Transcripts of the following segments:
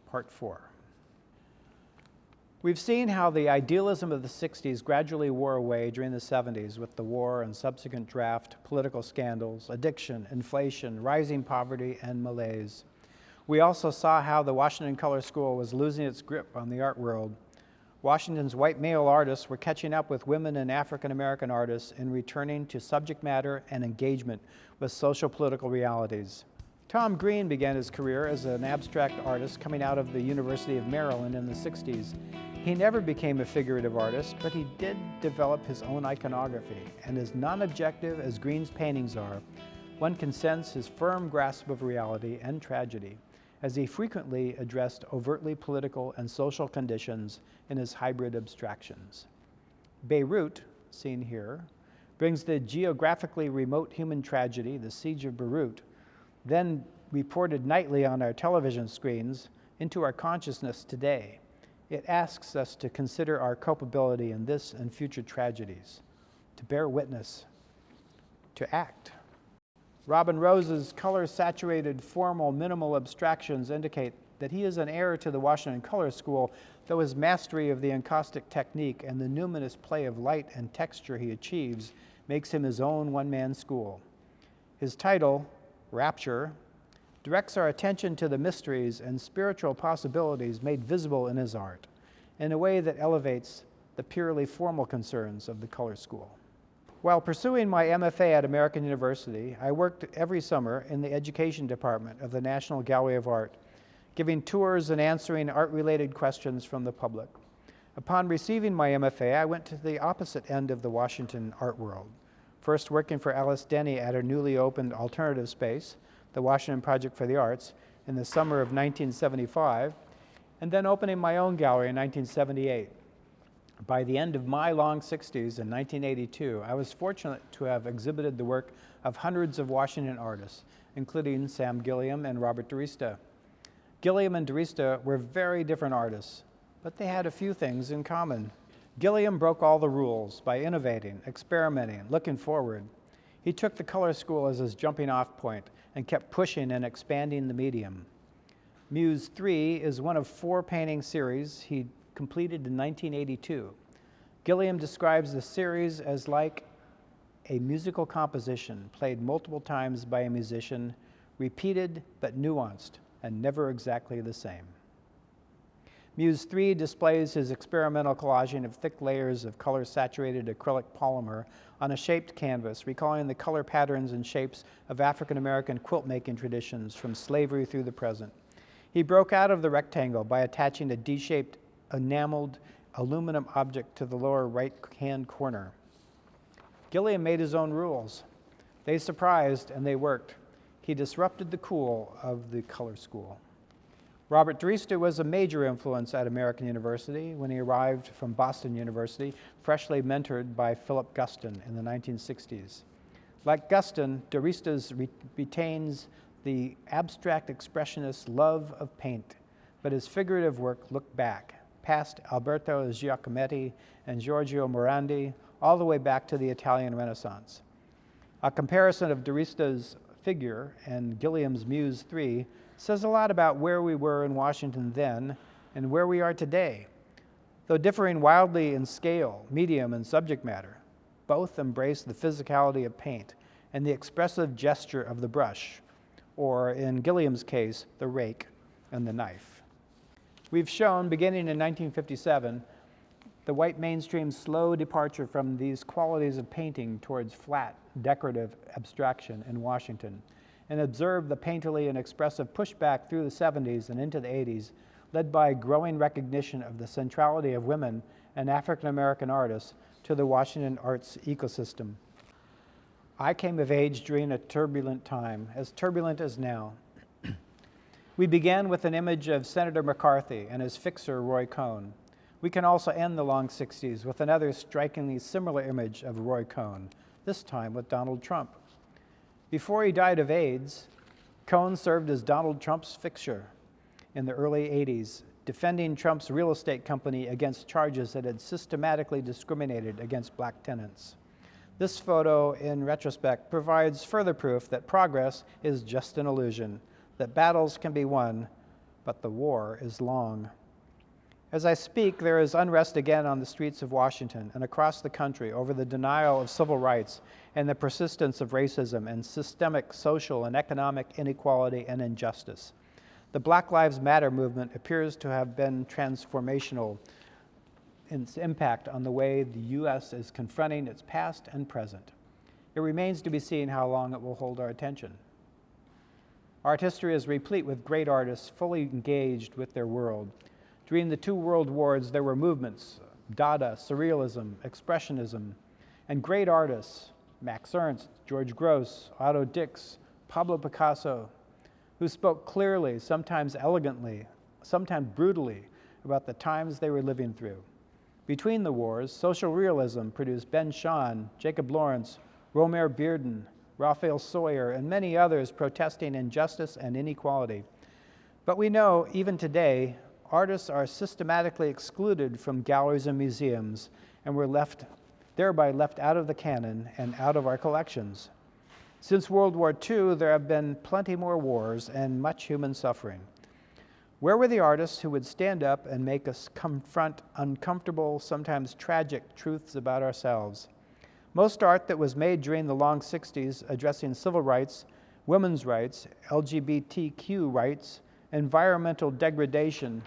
Part 4. We've seen how the idealism of the 60s gradually wore away during the 70s with the war and subsequent draft, political scandals, addiction, inflation, rising poverty, and malaise. We also saw how the Washington Color School was losing its grip on the art world. Washington's white male artists were catching up with women and African American artists in returning to subject matter and engagement with social political realities. Tom Green began his career as an abstract artist coming out of the University of Maryland in the 60s. He never became a figurative artist, but he did develop his own iconography, and as non-objective as Green's paintings are, one can sense his firm grasp of reality and tragedy, as he frequently addressed overtly political and social conditions in his hybrid abstractions. Beirut, seen here, brings the geographically remote human tragedy, the Siege of Beirut, then reported nightly on our television screens, into our consciousness today. It asks us to consider our culpability in this and future tragedies, to bear witness, to act. Robin Rose's color-saturated, formal, minimal abstractions indicate that he is an heir to the Washington Color School, though his mastery of the encaustic technique and the numinous play of light and texture he achieves makes him his own one-man school. His title, Rapture, directs our attention to the mysteries and spiritual possibilities made visible in his art in a way that elevates the purely formal concerns of the color school. While pursuing my MFA at American University, I worked every summer in the education department of the National Gallery of Art, giving tours and answering art-related questions from the public. Upon receiving my MFA, I went to the opposite end of the Washington art world, first working for Alice Denny at her newly opened alternative space, the Washington Project for the Arts, in the summer of 1975, and then opening my own gallery in 1978. By the end of my Long Sixties in 1982, I was fortunate to have exhibited the work of hundreds of Washington artists, including Sam Gilliam and Robert DeRista. Gilliam and DeRista were very different artists, but they had a few things in common. Gilliam broke all the rules by innovating, experimenting, looking forward. He took the color school as his jumping-off point and kept pushing and expanding the medium. Muse 3 is one of 4 painting series he completed in 1982. Gilliam describes the series as like a musical composition played multiple times by a musician, repeated but nuanced and never exactly the same. Muse 3 displays his experimental collaging of thick layers of color-saturated acrylic polymer on a shaped canvas, recalling the color patterns and shapes of African-American quilt-making traditions from slavery through the present. He broke out of the rectangle by attaching a D-shaped enameled aluminum object to the lower right-hand corner. Gilliam made his own rules. They surprised and they worked. He disrupted the cool of the color school. Robert DeRista was a major influence at American University when he arrived from Boston University, freshly mentored by Philip Guston in the 1960s. Like Guston, DeRista retains the abstract expressionist love of paint, but his figurative work looked back, past Alberto Giacometti and Giorgio Morandi, all the way back to the Italian Renaissance. A comparison of DeRista's figure and Gilliam's Muse 3 says a lot about where we were in Washington then and where we are today. Though differing wildly in scale, medium, and subject matter, both embrace the physicality of paint and the expressive gesture of the brush, or in Gilliam's case, the rake and the knife. We've shown, beginning in 1957, the white mainstream's slow departure from these qualities of painting towards flat, decorative abstraction in Washington, and observed the painterly and expressive pushback through the 70s and into the 80s, led by growing recognition of the centrality of women and African-American artists to the Washington arts ecosystem. I came of age during a turbulent time, as turbulent as now. We began with an image of Senator McCarthy and his fixer, Roy Cohn. We can also end the Long Sixties with another strikingly similar image of Roy Cohn, this time with Donald Trump. Before he died of AIDS, Cohn served as Donald Trump's fixer in the early 80s, defending Trump's real estate company against charges that had systematically discriminated against black tenants. This photo, in retrospect, provides further proof that progress is just an illusion, that battles can be won, but the war is long. As I speak, there is unrest again on the streets of Washington and across the country over the denial of civil rights and the persistence of racism and systemic social and economic inequality and injustice. The Black Lives Matter movement appears to have been transformational in its impact on the way the U.S. is confronting its past and present. It remains to be seen how long it will hold our attention. Art history is replete with great artists fully engaged with their world. During the two world wars, there were movements, Dada, Surrealism, Expressionism, and great artists, Max Ernst, George Grosz, Otto Dix, Pablo Picasso, who spoke clearly, sometimes elegantly, sometimes brutally, about the times they were living through. Between the wars, social realism produced Ben Shahn, Jacob Lawrence, Romare Bearden, Raphael Sawyer, and many others protesting injustice and inequality. But we know, even today, artists are systematically excluded from galleries and museums, and were thereby left out of the canon and out of our collections. Since World War II, there have been plenty more wars and much human suffering. Where were the artists who would stand up and make us confront uncomfortable, sometimes tragic truths about ourselves? Most art that was made during the Long Sixties addressing civil rights, women's rights, LGBTQ rights, environmental degradation,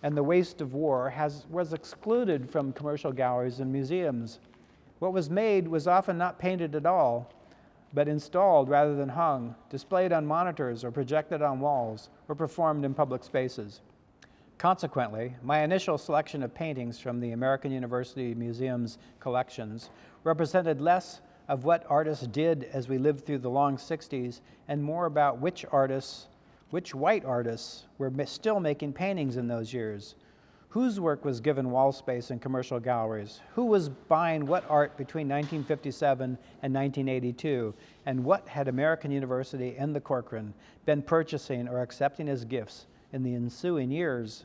and the waste of war was excluded from commercial galleries and museums. What was made was often not painted at all, but installed rather than hung, displayed on monitors or projected on walls, or performed in public spaces. Consequently, my initial selection of paintings from the American University Museum's collections represented less of what artists did as we lived through the Long Sixties and more about which white artists were still making paintings in those years. Whose work was given wall space in commercial galleries? Who was buying what art between 1957 and 1982? And what had American University and the Corcoran been purchasing or accepting as gifts in the ensuing years?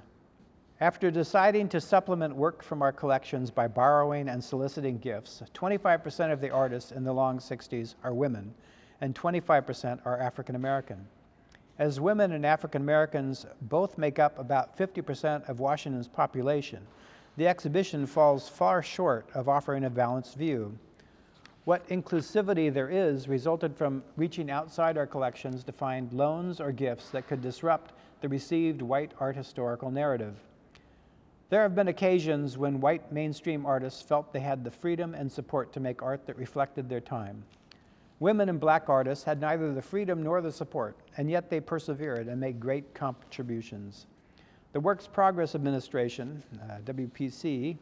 After deciding to supplement work from our collections by borrowing and soliciting gifts, 25% of the artists in the Long Sixties are women, and 25% are African American. As women and African Americans both make up about 50% of Washington's population, the exhibition falls far short of offering a balanced view. What inclusivity there is resulted from reaching outside our collections to find loans or gifts that could disrupt the received white art historical narrative. There have been occasions when white mainstream artists felt they had the freedom and support to make art that reflected their time. Women and black artists had neither the freedom nor the support, and yet they persevered and made great contributions. The Works Progress Administration, WPC,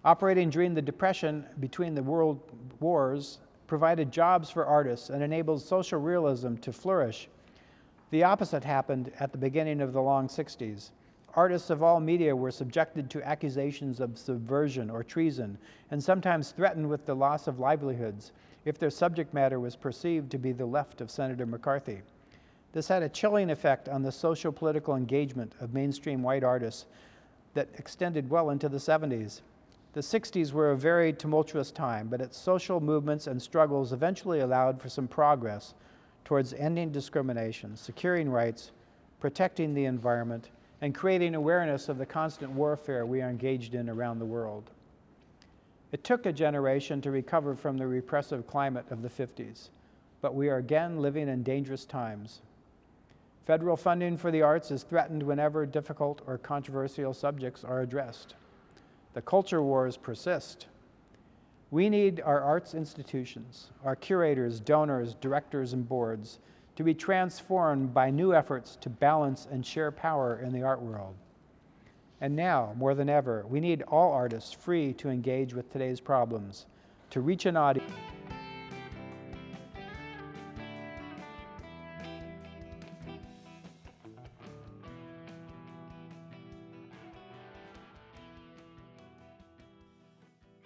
operating during the Depression between the world wars, provided jobs for artists and enabled social realism to flourish. The opposite happened at the beginning of the Long Sixties. Artists of all media were subjected to accusations of subversion or treason, and sometimes threatened with the loss of livelihoods if their subject matter was perceived to be the left of Senator McCarthy. This had a chilling effect on the social-political engagement of mainstream white artists that extended well into the 70s. The 60s were a very tumultuous time, but its social movements and struggles eventually allowed for some progress towards ending discrimination, securing rights, protecting the environment, and creating awareness of the constant warfare we are engaged in around the world. It took a generation to recover from the repressive climate of the 50s, but we are again living in dangerous times. Federal funding for the arts is threatened whenever difficult or controversial subjects are addressed. The culture wars persist. We need our arts institutions, our curators, donors, directors, and boards to be transformed by new efforts to balance and share power in the art world. And now, more than ever, we need all artists free to engage with today's problems, to reach an audience.